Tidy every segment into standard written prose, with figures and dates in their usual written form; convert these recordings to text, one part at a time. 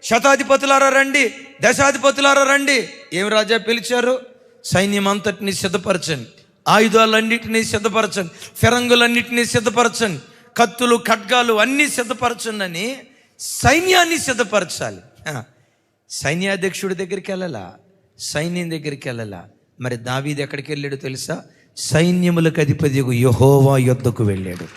శతాధిపతులారా రండి, దశాధిపతులారా రండి. ఏం రాజా పిలిచారు? సైన్యం అంతటిని సిద్ధపరచండి, ఆయుధాలన్నింటినీ సిద్ధపరచండి, ఫిరంగులన్నింటినీ సిద్ధపరచండి, కత్తులు ఖడ్గాలు అన్నీ సిద్ధపరచండి అని సైన్యాన్ని సిద్ధపరచాలి. సైన్యాధ్యక్షుడి దగ్గరికి వెళ్ళాలా, సైన్యం దగ్గరికి వెళ్ళాలా. మరి దావీదు ఎక్కడికి వెళ్ళాడు తెలుసా? సైన్యములకు అధిపతి యెహోవా యొద్దకు వెళ్ళాడు.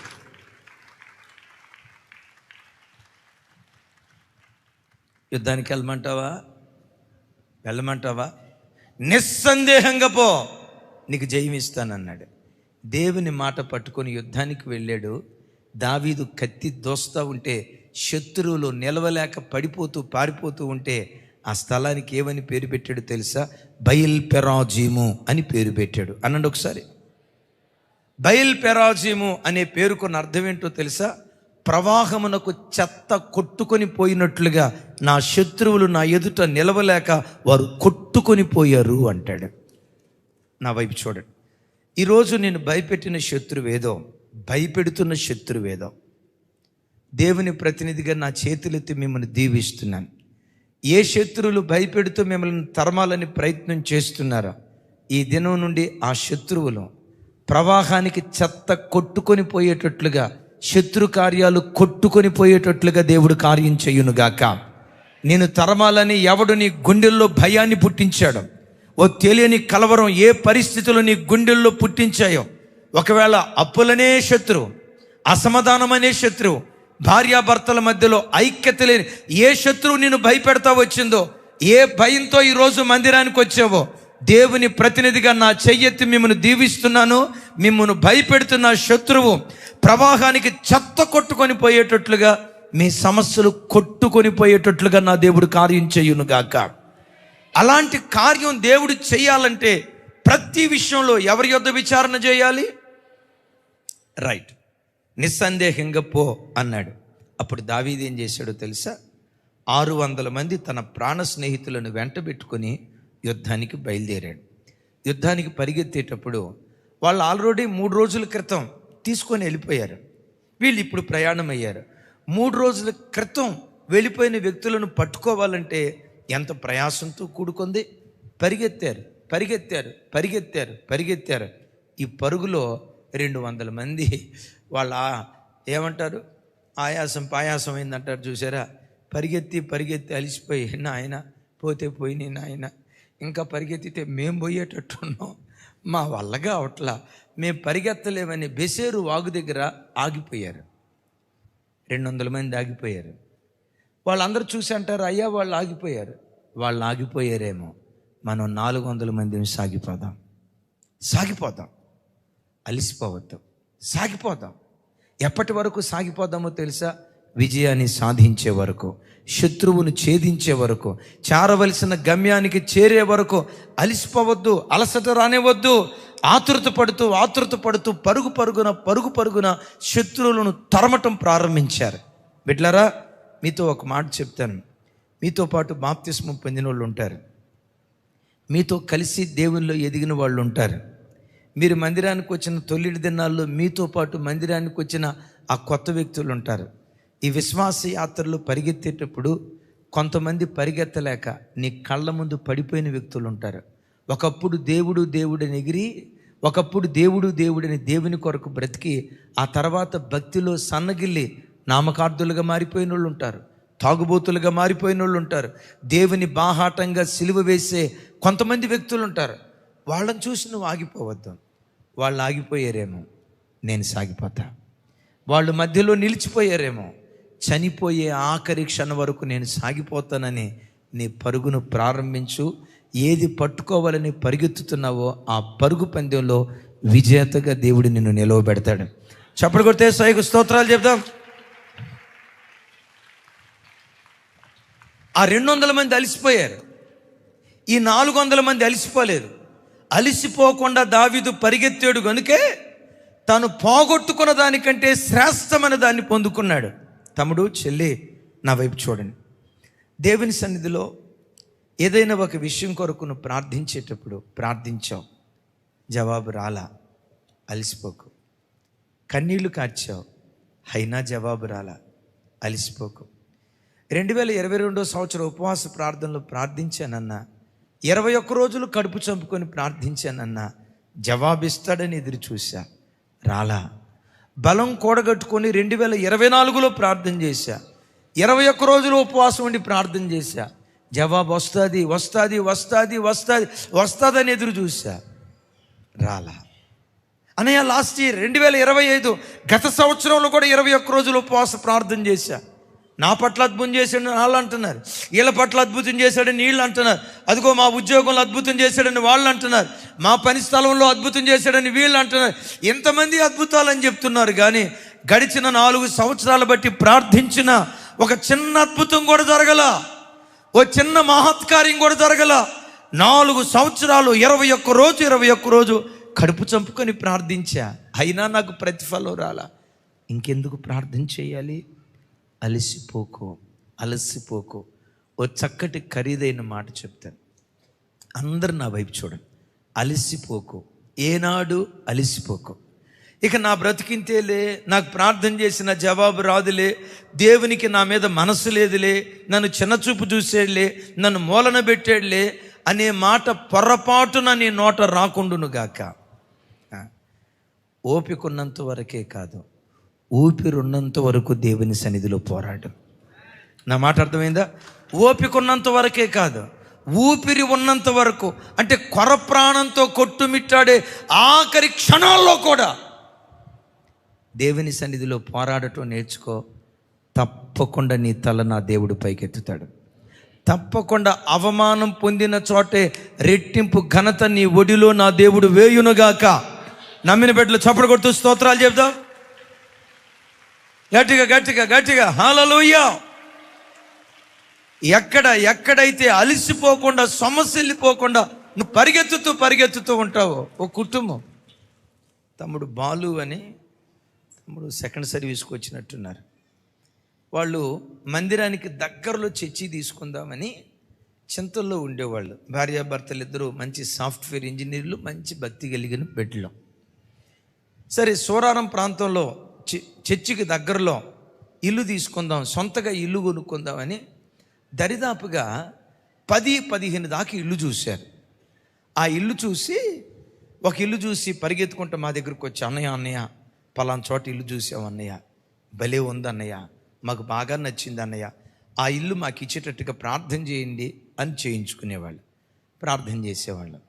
యుద్ధానికి వెళ్ళమంటావా? నిస్సందేహంగా పో, నీకు జయం ఇస్తానన్నాడు. దేవుని మాట పట్టుకొని యుద్ధానికి వెళ్ళాడు. దావీదు కత్తి దోస్తూ ఉంటే శత్రువులు నిలవలేక పడిపోతూ పారిపోతూ ఉంటే ఆ స్థలానికి ఏమని పేరు పెట్టాడు తెలుసా? బయల్ పెరాజీము అని పేరు పెట్టాడు. అనండి ఒకసారి. బయల్ పెరాజీము అనే పేరుకున్న అర్థం ఏంటో తెలుసా? ప్రవాహమునకు చెత్త కొట్టుకొని పోయినట్లుగా నా శత్రువులు నా ఎదుట నిలవలేక వారు కొట్టుకొని పోయారు అంటాడు. నా వైపు చూడండి. ఈరోజు నేను భయపెట్టిన శత్రువేదో, భయపెడుతున్న శత్రువేదో, దేవుని ప్రతినిధిగా నా చేతులెత్తి మిమ్మల్ని దీవిస్తున్నాను. ఏ శత్రువులు భయపెడుతూ మిమ్మల్ని తరమాలని ప్రయత్నం చేస్తున్నారో ఈ దినం నుండి ఆ శత్రువులు ప్రవాహానికి చెత్త కొట్టుకొని పోయేటట్లుగా, శత్రు కార్యాలు కొట్టుకొని పోయేటట్లుగా దేవుడు కార్యం చేయునుగాక. నేను తరమాలని ఎవడు నీ గుండెల్లో భయాన్ని పుట్టించాడు, ఓ తెలియని కలవరం ఏ పరిస్థితులు నీ గుండెల్లో పుట్టించాయో, ఒకవేళ అప్పులనే శత్రువు, అసమాధానమనే శత్రువు, భార్యాభర్తల మధ్యలో ఐక్యత లేని ఏ శత్రువు నిన్ను భయపెడతా వచ్చిందో, ఏ భయంతో ఈరోజు మందిరానికి వచ్చావో, దేవుని ప్రతినిధిగా నా చెయ్యెత్తి మిమ్మల్ని దీవిస్తున్నాను. మిమ్మల్ని భయపెడుతున్న శత్రువు ప్రవాహానికి చెత్త కొట్టుకొని పోయేటట్లుగా, మీ సమస్యలు కొట్టుకొని పోయేటట్లుగా నా దేవుడు కార్యం చేయునుగాక. అలాంటి కార్యం దేవుడు చేయాలంటే ప్రతి విషయంలో ఎవరి యొద్ద విచారణ చేయాలి? రైట్, నిస్సందేహంగా పో అన్నాడు. అప్పుడు దావీదు ఏం చేశాడో తెలుసా? 600 మంది తన ప్రాణ స్నేహితులను వెంటబెట్టుకొని యుద్ధానికి బయలుదేరాడు. యుద్ధానికి పరిగెత్తేటప్పుడు వాళ్ళు ఆల్రెడీ 3 రోజుల క్రితం తీసుకొని వెళ్ళిపోయారు. వీళ్ళు ఇప్పుడు ప్రయాణం అయ్యారు. 3 రోజుల క్రితం వెళ్ళిపోయిన వ్యక్తులను పట్టుకోవాలంటే ఎంత ప్రయాసంతో కూడుకుంది. పరిగెత్తారు. ఈ పరుగులో 200 మంది వాళ్ళ ఏమంటారు, పాయాసం అయిందంటారు చూసారా, పరిగెత్తి అలిసిపోయి, నాయన పోతే పోయి నాయన, ఇంకా పరిగెత్తితే మేము పోయేటట్టున్నాం, మా వల్లగా అవట్లా, మేము పరిగెత్తలేమని బెసేరు వాగు దగ్గర ఆగిపోయారు. 200 మంది ఆగిపోయారు. వాళ్ళందరూ చూసి అంటారు, అయ్యా వాళ్ళు ఆగిపోయారేమో, మనం 400 మంది సాగిపోదాం, అలిసిపోవద్దాం, సాగిపోదాం. ఎప్పటి వరకు సాగిపోదామో తెలుసా? విజయాన్ని సాధించే వరకు, శత్రువును ఛేదించే వరకు, చేరవలసిన గమ్యానికి చేరే వరకు అలిసిపోవద్దు, అలసట రానివద్దు. ఆతృత పడుతూ పరుగు పరుగున శత్రువులను తరమటం ప్రారంభించారు. బిడ్డలారా, మీతో ఒక మాట చెప్తాను. మీతో పాటు బాప్తిస్మం పొందిన వాళ్ళు ఉంటారు, మీతో కలిసి దేవునిలో ఎదిగిన వాళ్ళు ఉంటారు. మీరు మందిరానికి వచ్చిన తొలిటి దినాల్లో మీతో పాటు మందిరానికి వచ్చిన ఆ కొత్త వ్యక్తులు ఉంటారు. ఈ విశ్వాస యాత్రలో పరిగెత్తేటప్పుడు కొంతమంది పరిగెత్తలేక నీ కళ్ళ ముందు పడిపోయిన వ్యక్తులు ఉంటారు. ఒకప్పుడు దేవుడని ఎగిరి, ఒకప్పుడు దేవుడని దేవుని కొరకు బ్రతికి, ఆ తర్వాత భక్తిలో సన్నగిల్లి నామకార్థులుగా మారిపోయిన వాళ్ళు ఉంటారు, తాగుబోతులుగా మారిపోయిన వాళ్ళు ఉంటారు, దేవుని బాహాటంగా సిలువ వేసే కొంతమంది వ్యక్తులు ఉంటారు. వాళ్ళని చూసి నువ్వు ఆగిపోవద్దు. వాళ్ళు ఆగిపోయారేమో, నేను సాగిపోతా. వాళ్ళు మధ్యలో నిలిచిపోయారేమో, చనిపోయే ఆఖరి క్షణం వరకు నేను సాగిపోతానని నీ పరుగును ప్రారంభించు. ఏది పట్టుకోవాలని పరిగెత్తుతున్నావో ఆ పరుగు పందెంలో విజేతగా దేవుడు నిన్ను నిలవబెడతాడు. చప్పట్లు కొడితే సైకు స్తోత్రాలు చెప్తాం. ఆ 200 మంది అలిసిపోయారు, ఈ 400 మంది అలిసిపోలేదు. అలిసిపోకుండా దావీదు పరిగెత్తాడు కనుకే తాను పోగొట్టుకున్న దానికంటే శ్రేష్టమైన దాన్ని పొందుకున్నాడు. తమ్ముడు, చెల్లి, నా వైపు చూడండి. దేవుని సన్నిధిలో ఏదైనా ఒక విషయం కొరకు నువ్వు ప్రార్థించేటప్పుడు ప్రార్థించావు, జవాబు రాలా, అలిసిపోకు. కన్నీళ్లు కార్చావు, అయినా జవాబు రాలా, అలిసిపోకు. 2022 సంవత్సరం ఉపవాస ప్రార్థనలో ప్రార్థించానన్నా, 21 రోజులు కడుపు చంపుకొని ప్రార్థించానన్నా జవాబిస్తాడని ఎదురు చూశా, రాలా. బలం కూడగట్టుకొని 2024లో ప్రార్థన చేశా, 21 రోజులు ఉపవాసం ఉండి ప్రార్థన చేశా, జవాబు వస్తుంది వస్తుంది వస్తుంది వస్తుంది వస్తుందని ఎదురు చూశా, రాలా. అన్నయ్య లాస్ట్ ఇయర్ 2025 గత సంవత్సరంలో కూడా 21 రోజులు ఉపవాస ప్రార్థన చేశా, నా పట్ల అద్భుతం చేశాడని వాళ్ళు అంటున్నారు, వీళ్ళ పట్ల అద్భుతం చేశాడని వీళ్ళు అంటున్నారు, అదిగో మా ఉద్యోగంలో అద్భుతం చేశాడని వాళ్ళు అంటున్నారు, మా పని స్థలంలో అద్భుతం చేశాడని వీళ్ళు అంటున్నారు. ఎంతమంది అద్భుతాలని చెప్తున్నారు, కానీ గడిచిన 4 సంవత్సరాలు బట్టి ప్రార్థించిన ఒక చిన్న అద్భుతం కూడా జరగల, ఓ చిన్న మహత్కార్యం కూడా జరగల. 4 సంవత్సరాలు 21 రోజు కడుపు చంపుకొని ప్రార్థించా, అయినా నాకు ప్రతిఫలం రాలా. ఇంకెందుకు ప్రార్థన చేయాలి? అలసిపోకు. ఓ చక్కటి ఖరీదైన మాట చెప్తాను, అందరు నా వైపు చూడండి. అలసిపోకు, ఏనాడు అలసిపోకు. ఇక నా బ్రతికింతేలే, నాకు ప్రార్థన చేసిన జవాబు రాదులే, దేవునికి నా మీద మనసు లేదులే, నన్ను చిన్నచూపు చూసేడులే, నన్ను మూలన పెట్టాడులే అనే మాట పొరపాటున నీ నోట రాకుండును గాక. ఓపిక ఉన్నంత వరకే కాదు, ఊపిరున్నంత వరకు దేవుని సన్నిధిలో పోరాడు. నా మాట అర్థమైందా? ఓపిక ఉన్నంత వరకే కాదు, ఊపిరి ఉన్నంత వరకు, అంటే కొర ప్రాణంతో కొట్టుమిట్టాడే ఆఖరి క్షణాల్లో కూడా దేవుని సన్నిధిలో పోరాడటం నేర్చుకో. తప్పకుండా నీ తల నా దేవుడు పైకెత్తుతాడు. తప్పకుండా అవమానం పొందిన చోటే రెట్టింపు ఘనత నీ ఒడిలో నా దేవుడు వేయునుగాక. నమ్మిన బిడ్డలు చప్పట్లు కొడుతూ స్తోత్రాలు చెప్దాం గట్టిగా గట్టిగా గట్టిగా. హల్లెలూయా. ఎక్కడైతే అలసిపోకుండా సొమ్మసిల్లిపోకుండా నువ్వు పరిగెత్తుతూ ఉంటావు. ఓ కుటుంబం, తమ్ముడు బాలు అని, తమ్ముడు సెకండ్ సర్వీస్కి వచ్చినట్టున్నారు. వాళ్ళు మందిరానికి దగ్గరలో చర్చి తీసుకుందామని చింతల్లో ఉండేవాళ్ళు. భార్యాభర్తలు ఇద్దరు మంచి సాఫ్ట్వేర్ ఇంజనీర్లు, మంచి భక్తి కలిగిన బిడ్డలు. సరే, సూరారం ప్రాంతంలో చర్చికి దగ్గరలో ఇల్లు తీసుకుందాం, సొంతగా ఇల్లు కొనుక్కుందామని దరిదాపుగా 10-15 దాకా ఇల్లు చూశారు. ఆ ఇల్లు చూసి, ఒక ఇల్లు చూసి పరిగెత్తుకుంటూ మా దగ్గరకు వచ్చి, అన్నయ్య పలానా చోట ఇల్లు చూసాం అన్నయ్య, భలే ఉంది అన్నయ్య, మాకు బాగా నచ్చింది అన్నయ్య, ఆ ఇల్లు మాకు ఇచ్చేటట్టుగా ప్రార్థన చేయండి అని చేయించుకునేవాళ్ళు, ప్రార్థన చేసేవాళ్ళు.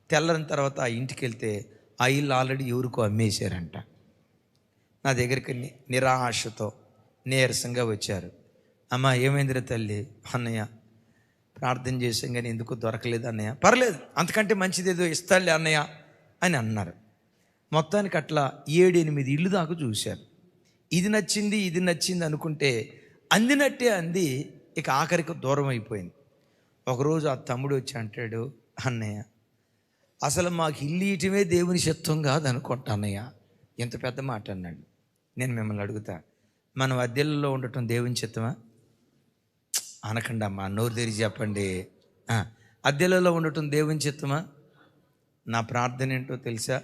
తెల్లని తర్వాత ఆ ఇంటికి వెళ్తే ఆ ఇల్లు ఆల్రెడీ ఎవరికో అమ్మేశారంట. నా దగ్గరికి నిరాశతో నీరసంగా వచ్చారు. అమ్మ ఏమైందిరా తల్లి? అన్నయ్య ప్రార్థన చేసాం కానీ ఎందుకు దొరకలేదు అన్నయ్య. పర్లేదు, అంతకంటే మంచిది ఏదో ఇస్తాడులే అన్నయ్య అని అన్నారు. మొత్తానికి అట్లా 7-8 ఇళ్ళు దాకా చూశారు. ఇది నచ్చింది అనుకుంటే అందినట్టే అంది, ఇక ఆఖరికి దూరం అయిపోయింది. ఒకరోజు ఆ తమ్ముడు వచ్చి అంటాడు, అన్నయ్య అసలు మాకు ఇల్లు ఇయటమే దేవుని చిత్తం కాదు అనుకుంటా అన్నయ్య. ఎంత పెద్ద మాట అన్నాడు. నేను మిమ్మల్ని అడుగుతా, మనం అద్దెలలో ఉండటం దేవుని చిత్తమా? అనకండి అమ్మా, నోరు తెరిచి చెప్పండి. అద్దెలలో ఉండటం దేవుని చిత్తమా? నా ప్రార్థన ఏంటో తెలుసా?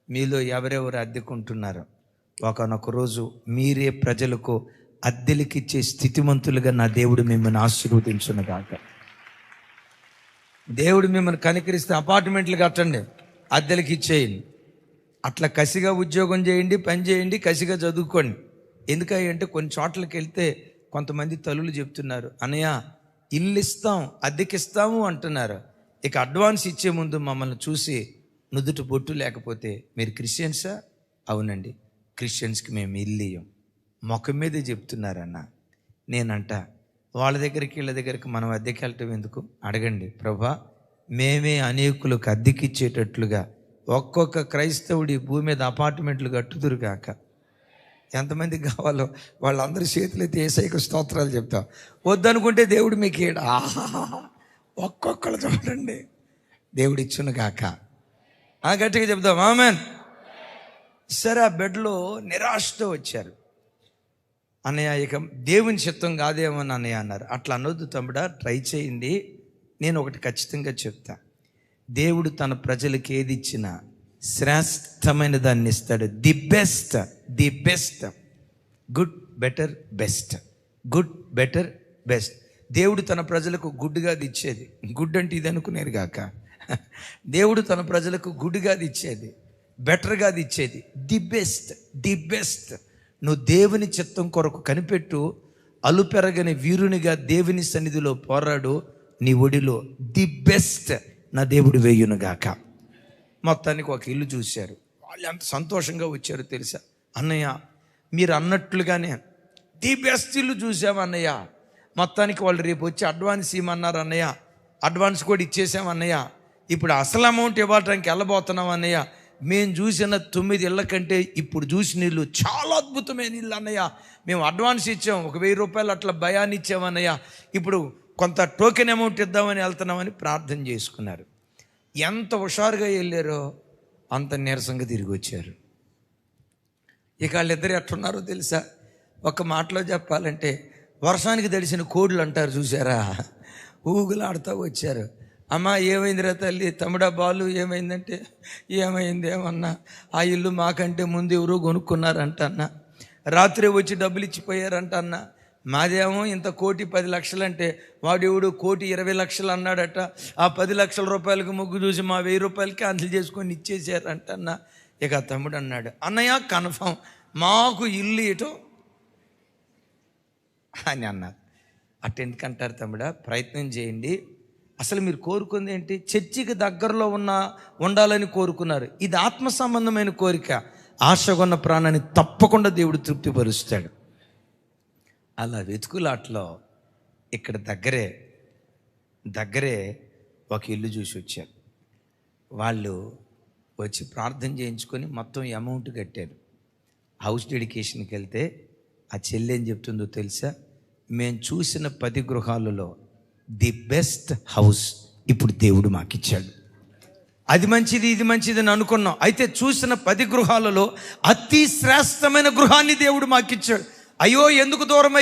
మీలో ఎవరెవరు అద్దెకుంటున్నారో ఒకనొక రోజు మీరే ప్రజలకు అద్దెలకిచ్చే స్థితిమంతులుగా నా దేవుడు మిమ్మల్ని ఆశీర్వదించునుగాక. దేవుడు మిమ్మల్ని కనికరిస్తే అపార్ట్మెంట్లు కట్టండి, అద్దెలకి ఇచ్చేయండి. అట్లా కసిగా ఉద్యోగం చేయండి, పని చేయండి, కసిగా చదువుకోండి. ఎందుకంటే కొన్ని చోట్లకి వెళ్తే కొంతమంది తల్లులు చెప్తున్నారు, అన్నయ్య ఇల్లు ఇస్తాం, అద్దెకిస్తాము అంటున్నారు. ఇక అడ్వాన్స్ ఇచ్చే ముందు మమ్మల్ని చూసి నుదుట బొట్టు లేకపోతే మీరు క్రిస్టియన్సా? అవునండి, క్రిస్టియన్స్కి మేము ఇల్లు ఇయ్యం. ముఖం మీదే చెప్తున్నారన్న. నేనంట, వాళ్ళ దగ్గరికి వీళ్ళ దగ్గరికి మనం అద్దెకి వెళ్ళటం ఎందుకు? అడగండి, ప్రభా మేమే అనేకులకు అద్దెకిచ్చేటట్లుగా ఒక్కొక్క క్రైస్తవుడి భూమి మీద అపార్ట్మెంట్లు కట్టుదురు కాక. ఎంతమందికి కావాలో వాళ్ళందరూ చేతులైతే యేసయ్యకు స్తోత్రాలు చెప్తాం. వద్దనుకుంటే దేవుడు మీకు ఒక్కొక్కరు చూడండి, దేవుడు ఇచ్చును కాక. గట్టిగా చెప్తాం ఆమెన్. సరే, ఆ బెడ్లో నిరాశతో వచ్చారు. అన్నయ్య ఇక దేవుని చిత్తం కాదేమని అన్నయ్య అన్నారు. అట్లా అనొద్దు తమ్ముడా, ట్రై చేయండి. నేను ఒకటి ఖచ్చితంగా చెప్తా, దేవుడు తన ప్రజలకు ఏది ఇచ్చినా శ్రేష్టమైన దాన్ని ఇస్తాడు. The best, good better best, good better best. దేవుడు తన ప్రజలకు గుడ్డుగా ఇచ్చేది, గుడ్ అంటే ఇది అనుకునేది కాక, దేవుడు తన ప్రజలకు గుడ్డుగా ఇచ్చేది, బెటర్గా ఇచ్చేది, ది బెస్ట్. నువ్వు దేవుని చిత్తం కొరకు కనిపెట్టు, అలుపెరగని వీరునిగా దేవుని సన్నిధిలో పోరాడు, నీ ఒడిలో ది బెస్ట్ నా దేవుడు వేయునుగాక. మొత్తానికి ఒక ఇల్లు చూశారు. వాళ్ళు ఎంత సంతోషంగా వచ్చారో తెలుసా? అన్నయ్య మీరు అన్నట్లుగానే ది బెస్ట్ ఇల్లు చూసాం అన్నయ్య. మొత్తానికి వాళ్ళు రేపు వచ్చి అడ్వాన్స్ ఇవ్వమన్నారు అన్నయ్య, అడ్వాన్స్ కూడా ఇచ్చేసాం అన్నయ్య. ఇప్పుడు అసలు అమౌంట్ ఇవ్వడానికి వెళ్ళబోతున్నాం అన్నయ్య. మేము చూసిన 9 ఇళ్ళ కంటే ఇప్పుడు చూసిన ఇల్లు చాలా అద్భుతమైన ఇల్లు అన్నయ్య. మేము అడ్వాన్స్ ఇచ్చాం, ఒక 1000 రూపాయలు అట్లా భయాన్ని ఇచ్చామన్నయ్య. ఇప్పుడు కొంత టోకెన్ అమౌంట్ ఇద్దామని వెళ్తున్నామని ప్రార్థన చేసుకున్నారు. ఎంత హుషారుగా వెళ్ళారో అంత నీరసంగా తిరిగి వచ్చారు. ఇక వాళ్ళిద్దరు ఎట్లున్నారో తెలుసా? ఒక మాటలో చెప్పాలంటే వర్షానికి తడిసిన కోడులు అంటారు చూసారా, ఊగులాడుతూ వచ్చారు. అమ్మ ఏమైందిరా తల్లి, తమ్ముడా బాలు ఏమైందంటే, ఏమైంది ఏమన్నా, ఆ ఇల్లు మాకంటే ముందు ఎవరో కొనుక్కున్నారంట అన్న, రాత్రి వచ్చి డబ్బులు ఇచ్చిపోయారంట అన్న. మాదేమో ఇంత 1,10,00,000 అంటే వాడు ఎవడు 1,20,00,000 అన్నాడట. ఆ 10 లక్షల రూపాయలకు ముగ్గు చూసి మా 1000 రూపాయలకి క్యాన్సిల్ చేసుకొని ఇచ్చేసారంట అన్న. ఇక తమ్ముడు అన్నాడు, అన్నయ్య కన్ఫామ్ మాకు ఇల్లు ఇటో అని అన్నారు. అటు ఎందుకంటారు తమ్ముడా, ప్రయత్నం చేయండి. అసలు మీరు కోరుకుంది ఏంటి? చర్చికి దగ్గరలో ఉండాలని కోరుకున్నారు. ఇది ఆత్మ సంబంధమైన కోరిక. ఆశగొన్న ప్రాణాన్ని తప్పకుండా దేవుడు తృప్తిపరుస్తాడు. అలా వెతుకులాట్లో ఇక్కడ దగ్గరే ఒక ఇల్లు చూసి వచ్చారు. వాళ్ళు వచ్చి ప్రార్థన చేయించుకొని మొత్తం అమౌంట్ కట్టారు. హౌస్ డెడికేషన్కి వెళ్తే ఆ చెల్లి ఏం చెప్తుందో తెలుసా? మేము చూసిన 10 గృహాలలో ది బెస్ట్ హౌస్ ఇప్పుడు దేవుడు మాకిచ్చాడు. అది మంచిది ఇది మంచిది అని అనుకున్నాం, అయితే చూసిన 10 గృహాలలో అతి శ్రేష్టమైన గృహాన్ని దేవుడు మాకిచ్చాడు. అయ్యో ఎందుకు దూరం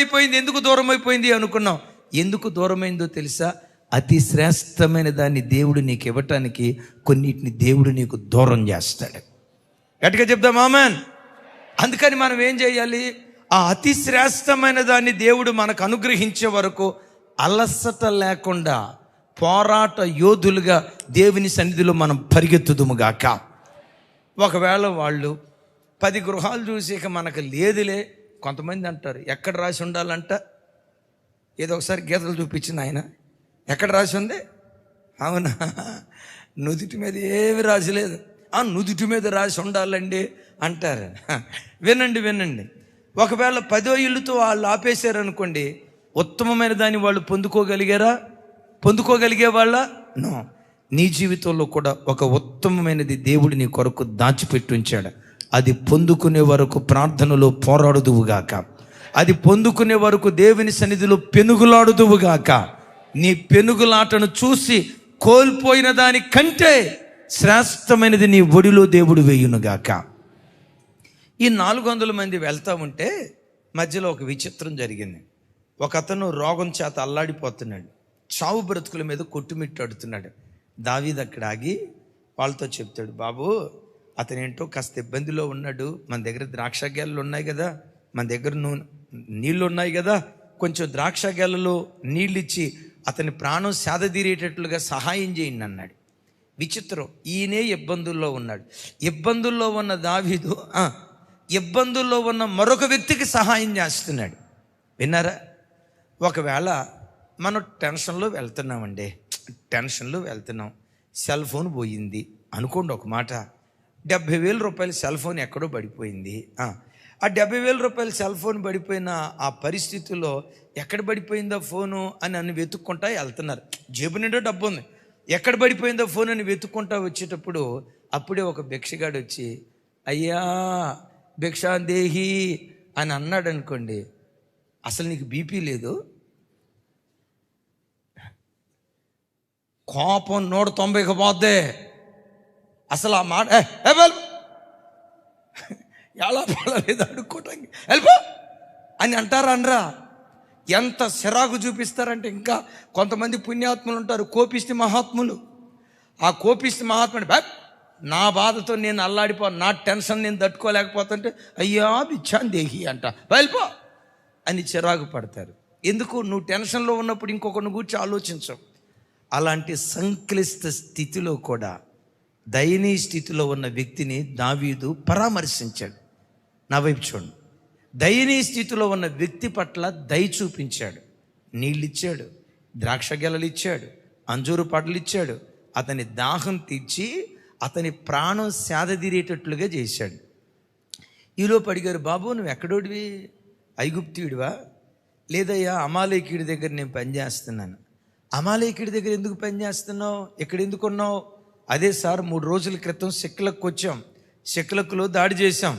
అయిపోయింది అనుకున్నాం. ఎందుకు దూరమైందో తెలుసా? అతి శ్రేష్టమైన దాన్ని దేవుడు నీకు ఇవ్వటానికి కొన్నిటిని దేవుడు నీకు దూరం చేస్తాడు. గట్టిగా చెప్దాం ఆమేన్. అందుకని మనం ఏం చేయాలి? ఆ అతి శ్రేష్టమైన దాన్ని దేవుడు మనకు అనుగ్రహించే వరకు అలసట లేకుండా పోరాట యోధులుగా దేవుని సన్నిధిలో మనం పరిగెత్తుదుముగాక. ఒకవేళ వాళ్ళు 10 గృహాలు చూసి ఇక మనకు లేదులే, కొంతమంది అంటారు ఎక్కడ రాసి ఉండాలంట, ఏదో ఒకసారి గీతలు చూపించిన ఆయన ఎక్కడ రాసి ఉంది? అవునా, నుదుటి మీద ఏమి రాసి లేదు. నుదుటి మీద రాసి ఉండాలండి అంటారు. వినండి, ఒకవేళ 10వ ఇల్లుతో వాళ్ళు ఆపేశారనుకోండి, ఉత్తమమైన దాన్ని వాళ్ళు పొందుకోగలిగే వాళ్ళ నో. నీ జీవితంలో కూడా ఒక ఉత్తమమైనది దేవుడు నీ కొరకు దాచిపెట్టి ఉంచాడు. అది పొందుకునే వరకు ప్రార్థనలో పోరాడుదువుగాక. అది పొందుకునే వరకు దేవుని సన్నిధిలో పెనుగులాడుదువుగాక. నీ పెనుగులాటను చూసి కోల్పోయిన దానికంటే శ్రేష్టమైనది నీ ఒడిలో దేవుడు వేయునుగాక. ఈ 400 మంది వెళ్తా ఉంటే మధ్యలో ఒక విచిత్రం జరిగింది. ఒక అతను రోగం చేత అల్లాడిపోతున్నాడు, చావు బ్రతుకుల మీద కొట్టుమిట్టాడుతున్నాడు. దావీదు అక్కడ ఆగి వాళ్ళతో చెప్తాడు, బాబు అతనేంటో కాస్త ఇబ్బందిలో ఉన్నాడు, మన దగ్గర ద్రాక్ష గెలలు ఉన్నాయి కదా, మన దగ్గర నీళ్ళు ఉన్నాయి కదా, కొంచెం ద్రాక్ష గెలలో నీళ్ళు ఇచ్చి అతని ప్రాణం సేదతీరేటట్లుగా సహాయం చేయండి అన్నాడు. విచిత్రం, ఈయనే ఇబ్బందుల్లో ఉన్నాడు. ఇబ్బందుల్లో ఉన్న దావీదు ఇబ్బందుల్లో ఉన్న మరొక వ్యక్తికి సహాయం చేస్తున్నాడు. విన్నారా? ఒకవేళ మనం టెన్షన్లో వెళ్తున్నాం, సెల్ ఫోన్ పోయింది అనుకోండి. ఒక మాట, 70,000 రూపాయల సెల్ ఫోన్ ఎక్కడో పడిపోయింది. ఆ 70,000 రూపాయల సెల్ ఫోన్ పడిపోయిన ఆ పరిస్థితుల్లో ఎక్కడ పడిపోయిందో ఫోను అని వెతుక్కుంటా వెళ్తున్నారు. జేబు నిండా డబ్బు ఉంది, ఎక్కడ పడిపోయిందో ఫోన్ అని వెతుక్కుంటా వచ్చేటప్పుడు అప్పుడే ఒక భిక్షగాడు వచ్చి అయ్యా భిక్షాందేహి అని అన్నాడు అనుకోండి. అసలు నీకు బీపీ లేదు, కోపం 190కి పోద్దే. అసలు ఆ మాట ఎలా పడలేదు అడుక్కోవటానికి వెళ్ళిపో అని అంటారా అనరా? ఎంత సిరాకు చూపిస్తారంటే, ఇంకా కొంతమంది పుణ్యాత్ములు ఉంటారు, కోపిష్టి మహాత్ములు. ఆ కోపిష్టి మహాత్ముడు నా బాధతో నేను నా టెన్షన్ నేను తట్టుకోలేకపోతుంటే అయ్యా బిచ్చాన్ దేహి అంట వెళ్ళిపో అని చిరాకు పడతారు. ఎందుకు? నువ్వు టెన్షన్లో ఉన్నప్పుడు ఇంకొకరిని గురించి ఆలోచించవు. అలాంటి సంక్లిష్ట స్థితిలో కూడా దయనీయ స్థితిలో ఉన్న వ్యక్తిని దావీదు పరామర్శించాడు. నా వైపు చూడండి. దయనీయ స్థితిలో ఉన్న వ్యక్తి పట్ల దయ చూపించాడు. నీళ్ళు ఇచ్చాడు, ద్రాక్ష గెలలు ఇచ్చాడు, అంజూరు పండ్లు ఇచ్చాడు. అతని దాహం తీర్చి అతని ప్రాణం సేదతీరేటట్లుగా చేశాడు. ఈలోపు అడిగారు, బాబు నువ్వు ఎక్కడోడివి? ఐగుప్తీయుడివా? లేదయ్యా, అమాలేకీయుడి దగ్గర నేను పనిచేస్తున్నాను. అమాలేకీయుడి దగ్గర ఎందుకు పనిచేస్తున్నావు? ఇక్కడ ఎందుకు ఉన్నావు? అదే సార్, 3 రోజుల క్రితం సిక్లక్కు వచ్చాం, సిక్లక్కులో దాడి చేశాం,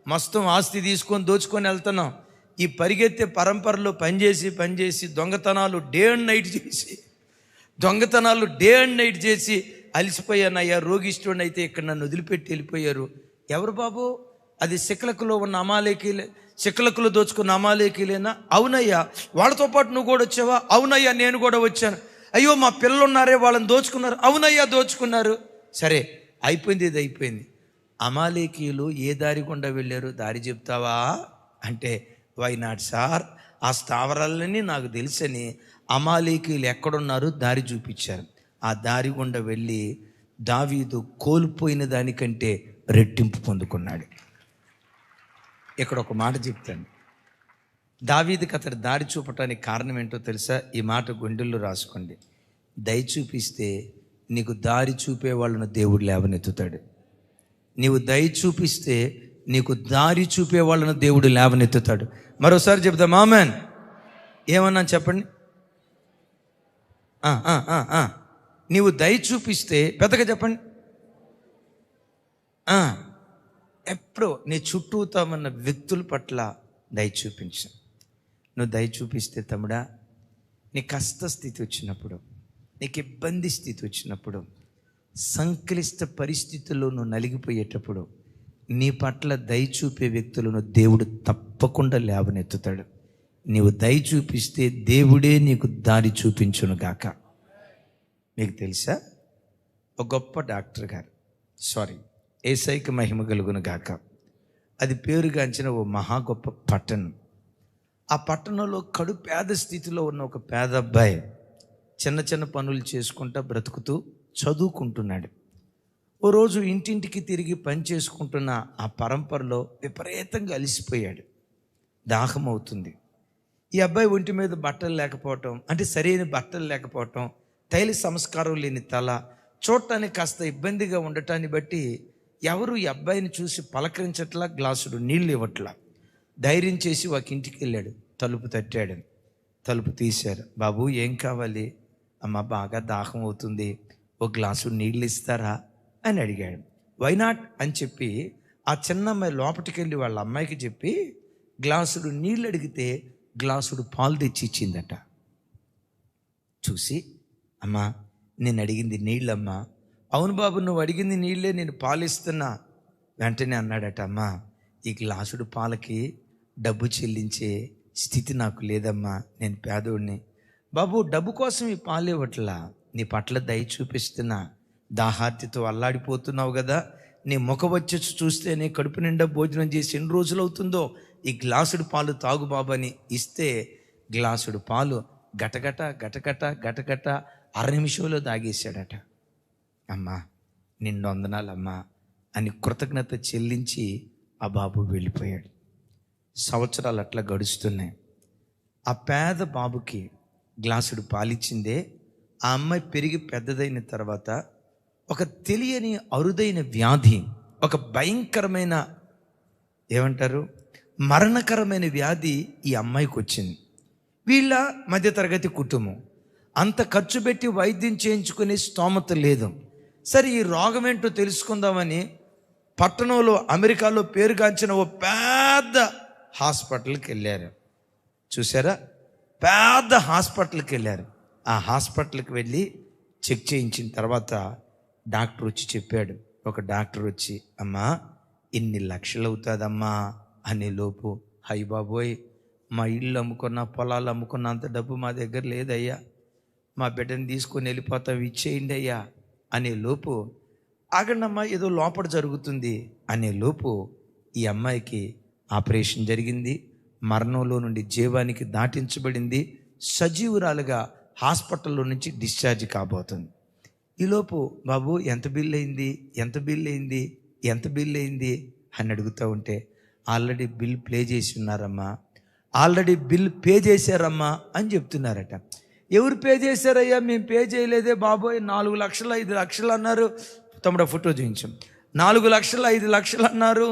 మొత్తం ఆస్తి తీసుకొని దోచుకొని వెళ్తున్నాం. ఈ పరిగెత్తే పరంపరలో పనిచేసి దొంగతనాలు డే అండ్ నైట్ చేసి అలసిపోయానయ్యా, రోగిష్ఠుడిని అయితే ఇక్కడ నన్ను వదిలిపెట్టి వెళ్ళిపోయారు. ఎవరు బాబు? అది సిక్లకులో ఉన్న అమాలేకీలే, సిక్లకులో దోచుకున్న అమాలేకీలేనా? అవునయ్యా. వాళ్ళతో పాటు నువ్వు కూడా వచ్చావా? అవునయ్యా, నేను కూడా వచ్చాను. అయ్యో, మా పిల్లలు ఉన్నారే, వాళ్ళని దోచుకున్నారు. అవునయ్యా, దోచుకున్నారు. సరే, అయిపోయింది, ఇది అయిపోయింది. అమాలేకీయులు ఏ దారి గుండా వెళ్ళారు? దారి చెప్తావా అంటే, వై నాట్ సార్, ఆ స్థావరాలన్నీ నాకు తెలుసని అమాలేకీయులు ఎక్కడున్నారు దారి చూపించారు. ఆ దారి గుండా వెళ్ళి దావీదు కోల్పోయిన దానికంటే రెట్టింపు పొందుకున్నాడు. ఇక్కడ ఒక మాట చెప్తాను. దావీదుకి అతడు దారి చూపటానికి కారణం ఏంటో తెలుసా? ఈ మాట గుండెల్లో రాసుకోండి. దయ చూపిస్తే నీకు దారి చూపే వాళ్ళను దేవుడు లేవనెత్తుతాడు. నీవు దయ చూపిస్తే నీకు దారి చూపే వాళ్ళను దేవుడు లేవనెత్తుతాడు. మరోసారి చెప్దాం, ఆమెన్. ఏమన్నా చెప్పండి. నీవు దయ చూపిస్తే, పెద్దగా చెప్పండి. ఎప్పుడో నీ చుట్టూతా ఉన్న వ్యక్తుల పట్ల దయ చూపించు. నువ్వు దయ చూపిస్తే తమ్ముడా, నీ కష్ట స్థితి వచ్చినప్పుడు, నీకు ఇబ్బంది స్థితి వచ్చినప్పుడు, సంక్లిష్ట పరిస్థితుల్లో నువ్వు నలిగిపోయేటప్పుడు నీ పట్ల దయ చూపే వ్యక్తులను దేవుడు తప్పకుండా లేవనెత్తుతాడు. నీవు దయ చూపిస్తే దేవుడే నీకు దారి చూపించును గాక. మీకు తెలుసా, ఒక గొప్ప డాక్టర్ గారు, యేసయ్యకి మహిమ కలుగును గాక, అది పేరుగాంచిన ఓ మహా గొప్ప పట్టణం. ఆ పట్టణంలో కడు పేద స్థితిలో ఉన్న ఒక పేద అబ్బాయి చిన్న చిన్న పనులు చేసుకుంటూ బ్రతుకుతూ చదువుకుంటున్నాడు. ఓ రోజు ఇంటింటికి తిరిగి పని చేసుకుంటున్న ఆ పరంపరలో విపరీతంగా అలసిపోయాడు. దాహం అవుతుంది. ఈ అబ్బాయి ఒంటి మీద బట్టలు లేకపోవటం, అంటే సరైన బట్టలు లేకపోవటం, తైల సంస్కారం లేని తల, చూడటానికి కాస్త ఇబ్బందిగా ఉండటాన్ని బట్టి ఎవరు ఈ అబ్బాయిని చూసి పలకరించట్లా, గ్లాసుడు నీళ్ళు ఇవ్వట్లా. ధైర్యం చేసి ఒక ఇంటికి వెళ్ళాడు. తలుపు తట్టాడు. తలుపు తీశారు. బాబు ఏం కావాలి? అమ్మ, బాగా దాహం అవుతుంది, ఓ గ్లాసు నీళ్ళు ఇస్తారా అని అడిగాడు. వైనాట్ అని చెప్పి ఆ చిన్న అమ్మాయి లోపలికి వెళ్ళి వాళ్ళ అమ్మాయికి చెప్పి గ్లాసుడు నీళ్ళు అడిగితే గ్లాసుడు పాలు తెచ్చి ఇచ్చిందట. చూసి, అమ్మా నేను అడిగింది నీళ్ళమ్మా. అవును బాబు, నువ్వు అడిగింది నీళ్ళే, నేను పాలు ఇస్తున్నా. వెంటనే అన్నాడట, అమ్మా ఈ గ్లాసుడు పాలకి డబ్బు చెల్లించే స్థితి నాకు లేదమ్మా, నేను పేదోడిని. బాబు, డబ్బు కోసం ఈ పాలు ఇవ్వట్లా, నీ పట్ల దయ చూపిస్తున్నా. దాహార్తితో అల్లాడిపోతున్నావు కదా, నీ ముఖ వచ్చి చూస్తేనే కడుపు నిండా భోజనం చేసి ఎన్ని రోజులు అవుతుందో, ఈ గ్లాసుడు పాలు తాగు బాబు అని ఇస్తే గ్లాసుడు పాలు గటగట గటగట గటగట 6 నిమిషంలో తాగేశాడట. అమ్మా నిన్ను వందనాలమ్మా అని కృతజ్ఞత చెల్లించి ఆ బాబు వెళ్ళిపోయాడు. సంవత్సరాలు అట్లా గడుస్తున్నాయి. ఆ పేద బాబుకి గ్లాసుడు పాలిచ్చిందే ఆ అమ్మాయి పెరిగి పెద్దదైన తర్వాత ఒక తెలియని అరుదైన వ్యాధి, ఒక భయంకరమైన ఏమంటారు మరణకరమైన వ్యాధి ఈ అమ్మాయికి వచ్చింది. వీళ్ళ మధ్యతరగతి కుటుంబం, అంత ఖర్చు పెట్టి వైద్యం చేయించుకునే స్తోమత లేదు. సరే, ఈ రోగం ఏంటో తెలుసుకుందామని పట్టణంలో అమెరికాలో పేరుగాంచిన ఓ పెద్ద హాస్పిటల్కి వెళ్ళారు. చూసారా, పెద్ద హాస్పిటల్కి వెళ్ళారు. ఆ హాస్పిటల్కి వెళ్ళి చెక్ చేయించిన తర్వాత డాక్టర్ వచ్చి చెప్పాడు. ఒక డాక్టర్ వచ్చి, అమ్మా ఇన్ని లక్షలు అవుతుందమ్మా అనే లోపు, హై బాబోయ్, మా ఇల్లు అమ్ముకున్న, పొలాలు అమ్ముకున్న అంత డబ్బు మా దగ్గర లేదయ్యా, మా బిడ్డని తీసుకొని వెళ్ళిపోతాం, ఇచ్చేయండి అయ్యా అనే లోపు, ఆగండమ్మా ఏదో లోపల జరుగుతుంది అనే లోపు ఈ అమ్మాయికి ఆపరేషన్ జరిగింది. మరణంలో నుండి జీవానికి దాటించబడింది, సజీవురాలుగా హాస్పిటల్లో నుంచి డిశ్చార్జ్ కాబోతుంది. ఈలోపు బాబు ఎంత బిల్ అయింది, ఎంత బిల్ అయింది, ఎంత బిల్ అయింది అని అడుగుతూ ఉంటే, ఆల్రెడీ బిల్ ప్లే చేసి ఉన్నారమ్మా, ఆల్రెడీ బిల్ పే చేశారమ్మా అని చెప్తున్నారట. ఎవరు పే చేశారయ్యా? మేము పే చేయలేదే బాబోయ్, 4 లక్షలు 5 లక్షలు అన్నారు. తమ్ముడు ఫోటో చూపించాం. 4 లక్షలు 5 లక్షలు అన్నారు,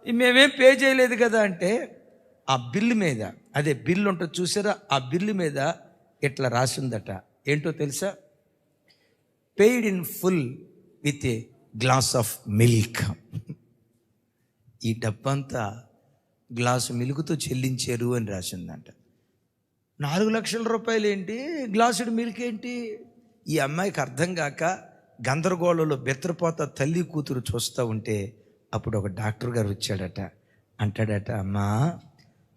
మేమేం పే చేయలేదు కదా అంటే, ఆ బిల్లు మీద, అదే బిల్లు ఉంటుంది చూసారా, ఆ బిల్లు మీద ఇట్లా రాసిందట. ఏంటో తెలుసా? Paid in full with a glass of milk. ఈ డబ్బంతా గ్లాసు మిల్క్తో చెల్లించారు అని రాసిందంట. 4 లక్షల రూపాయలు ఏంటి, గ్లాసుడు మిల్క్ ఏంటి? ఈ అమ్మాయికి అర్థం కాక గందరగోళంలో బెత్తరపోత తల్లి కూతురు చూస్తూ ఉంటే, అప్పుడు ఒక డాక్టర్ గారు వచ్చాడట. అంటాడట, అమ్మా,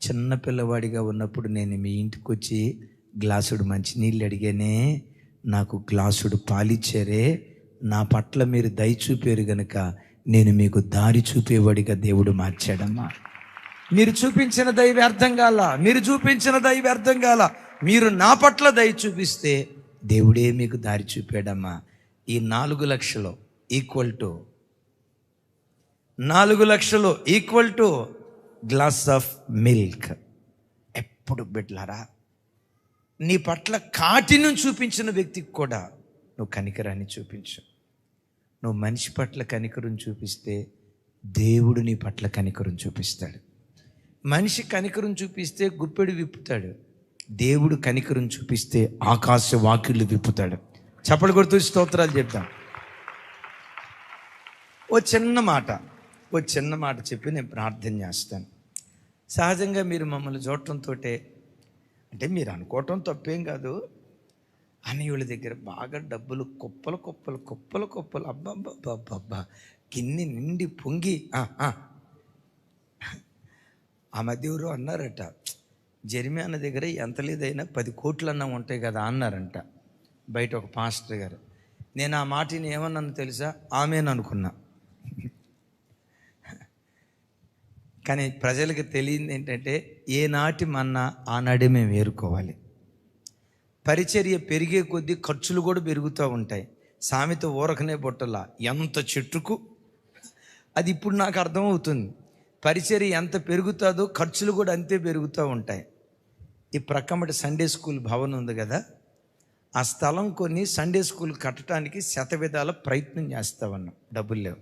చిన్న పిల్లవాడిగా ఉన్నప్పుడు నేను మీ ఇంటికి వచ్చి గ్లాసుడు మంచినీళ్ళు అడిగానే, నాకు గ్లాసుడు పాలిచ్చారే, నా పట్ల మీరు దయ చూపారు గనుక నేను మీకు దారి చూపేవాడిగా దేవుడు మార్చాడమ్మా. మీరు చూపించిన దయ వ్యర్థం కాల, మీరు చూపించిన దయ వ్యర్థం కాల, మీరు నా పట్ల దయ చూపిస్తే దేవుడే మీకు దారి చూపాడమ్మా. ఈ 4 లక్షలు equal to glass of milk. ఎప్పుడు బిడ్డలారా, నీ పట్ల కాఠిన్యం చూపించిన వ్యక్తికి కూడా నువ్వు కనికరాన్ని చూపించు. నువ్వు మనిషి పట్ల కనికరం చూపిస్తే దేవుడు నీ పట్ల కనికరం చూపిస్తాడు. మనిషి కనికరం చూపిస్తే గుప్పెడు విప్పుతాడు, దేవుడు కనికరం చూపిస్తే ఆకాశ వాకిళ్ళు విప్పుతాడు. చప్పలు కొడుతూ స్తోత్రాలు చెప్తాం. ఓ చిన్న మాట చెప్పి నేను ప్రార్థన చేస్తాను. సహజంగా మీరు మమ్మల్ని చూడటంతో, అంటే మీరు అనుకోవటం తప్పేం కాదు, అనేవాళ్ళ దగ్గర బాగా డబ్బులు కుప్పలు అబ్బా గిన్నె నిండి పొంగి. ఆ మధ్య ఎవరు అన్నారట, జెర్మియా అన్న దగ్గర ఎంత లేదైనా 10 కోట్లు అన్నా ఉంటాయి కదా అన్నారంట బయట ఒక పాస్టర్ గారు. నేను ఆ మాటని ఏమన్నాను తెలుసా? ఆమెను అనుకున్నా. కానీ ప్రజలకు తెలియంది ఏంటంటే, ఏనాటి మన్నా ఆనాడే మేము ఏరుకోవాలి. పరిచర్య పెరిగే కొద్దీ ఖర్చులు కూడా పెరుగుతూ ఉంటాయి. సామెత ఊరకనే బొట్టలా, ఎంత చెట్టుకు అది ఇప్పుడు నాకు అర్థమవుతుంది. పరిచర్య ఎంత పెరుగుతుందో ఖర్చులు కూడా అంతే పెరుగుతూ ఉంటాయి. ఈ ప్రక్కమటి సండే స్కూల్ భవనం ఉంది కదా, ఆ స్థలం కొని సండే స్కూల్ కట్టడానికి శతవిధాల ప్రయత్నం చేస్తా ఉన్నాం. డబ్బులు లేవు.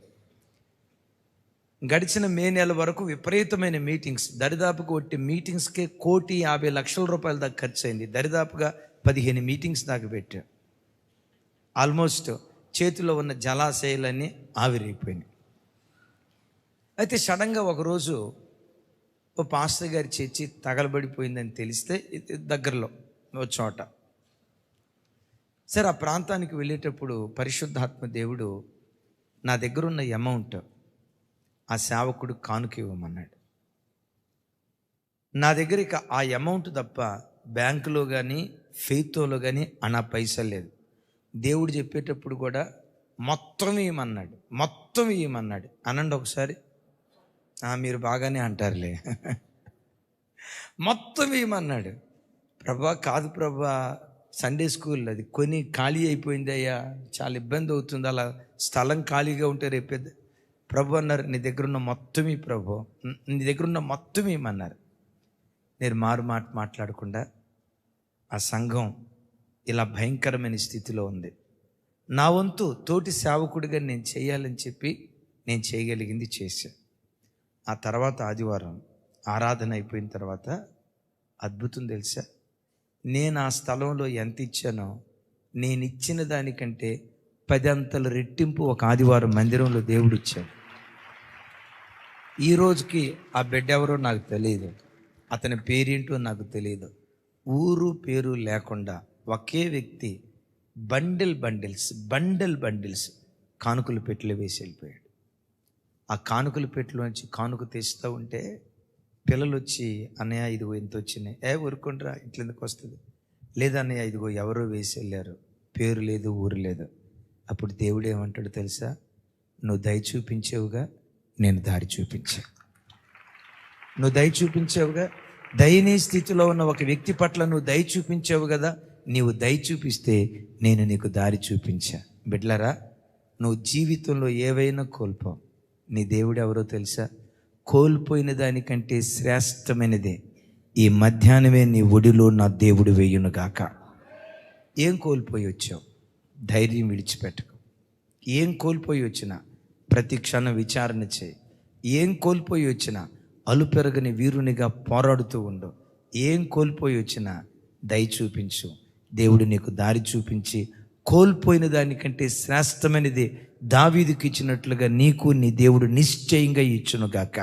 గడిచిన మే నెల వరకు విపరీతమైన మీటింగ్స్, దరిదాపుగా ఒట్టి మీటింగ్స్కే 1,50,00,000 రూపాయల దాకా ఖర్చు అయింది. దరిదాపుగా 15 మీటింగ్స్ దాకా పెట్టాం. ఆల్మోస్ట్ చేతిలో ఉన్న జలాశయాలన్నీ ఆవిరైపోయినాయి. అయితే సడన్గా ఒకరోజు ఓ పాస్టర్ గారి చర్చి తగలబడిపోయిందని తెలిస్తే దగ్గరలో ఓ చోట, సరే ఆ ప్రాంతానికి వెళ్ళేటప్పుడు పరిశుద్ధాత్మ దేవుడు నా దగ్గర ఉన్న అమౌంట్ ఆ సేవకుడు కానుక ఇవ్వమన్నాడు. నా దగ్గర ఇక ఆ అమౌంట్ తప్ప బ్యాంకులో కానీ ఫెయిత్లో కానీ అనా పైసలు లేదు. దేవుడు చెప్పేటప్పుడు కూడా మొత్తం ఇవ్వమన్నాడు. అనండి ఒకసారి. మీరు బాగానే అంటారులే. మొత్తం ఇవ్వమన్నాడు. ప్రభా, కాదు ప్రభా, సండే స్కూల్ అది కొని ఖాళీ అయిపోయింది అయ్యా, చాలా ఇబ్బంది అవుతుంది, అలా స్థలం ఖాళీగా ఉంటే రేపేది. ప్రభు అన్నారు, నీ దగ్గర ఉన్న మొత్తం ప్రభు, నీ దగ్గర ఉన్న మొత్తం ఇవ్వమన్నారు. నేను మాట్లాడకుండా ఆ సంఘం ఇలా భయంకరమైన స్థితిలో ఉంది. నా వంతు తోటి సేవకుడిగా నేను చేయాలని చెప్పి నేను చేయగలిగింది చేశాను. ఆ తర్వాత ఆదివారం ఆరాధన అయిపోయిన తర్వాత అద్భుతం తెలుసా, నేను ఆ స్థలంలో ఎంత ఇచ్చానో, నేను ఇచ్చిన దానికంటే 10 అంతల రెట్టింపు ఒక ఆదివారం మందిరంలో దేవుడు ఇచ్చాడు. ఈ రోజుకి ఆ బిడ్డ ఎవరో నాకు తెలియదు, అతని పేరేంటో నాకు తెలియదు. ఊరు పేరు లేకుండా ఒకే వ్యక్తి బండిల్స్ కానుకలు పెట్టెలు వేసి వెళ్ళిపోయాడు. ఆ కానుకల పెట్టెలోంచి కానుక తెస్తూ ఉంటే పిల్లలు వచ్చి, అన్నయ్య ఇదిగో ఇంత వచ్చినాయి. ఊరుకుంటారా, ఇంట్లో ఎందుకు వస్తుంది? లేదన్నయ్య ఇదిగో ఎవరో వేసి వెళ్ళారు, పేరు లేదు ఊరు లేదు. అప్పుడు దేవుడు ఏమంటాడు తెలుసా? నువ్వు దయ చూపించావుగా, నేను దారి చూపించా. నువ్వు దయ చూపించావుగా, దయనీయ స్థితిలో ఉన్న ఒక వ్యక్తి పట్ల నువ్వు దయ చూపించావు కదా, నీవు దయ చూపిస్తే నేను నీకు దారి చూపించా. బిడ్లరా, నువ్వు జీవితంలో ఏవైనా కోల్పోవు. నీ దేవుడు ఎవరో తెలుసా? కోల్పోయిన దానికంటే శ్రేష్టమైనదే ఈ మధ్యాహ్నమే నీ ఒడిలో నా దేవుడు వేయునుగాక. ఏం కోల్పోయి వచ్చావు? ధైర్యం విడిచిపెట్టకు. ఏం కోల్పోయి వచ్చినా ప్రతి క్షణం విచారణ చేయి. ఏం కోల్పోయి వచ్చినా అలుపెరగని వీరునిగా పోరాడుతూ ఉండు. ఏం కోల్పోయి వచ్చినా దయ చూపించు. దేవుడు నీకు దారి చూపించి కోల్పోయిన దానికంటే శ్రేష్టమైనది దావీదుకి ఇచ్చినట్లుగా నీకు నీ దేవుడు నిశ్చయంగా ఇచ్చునుగాక.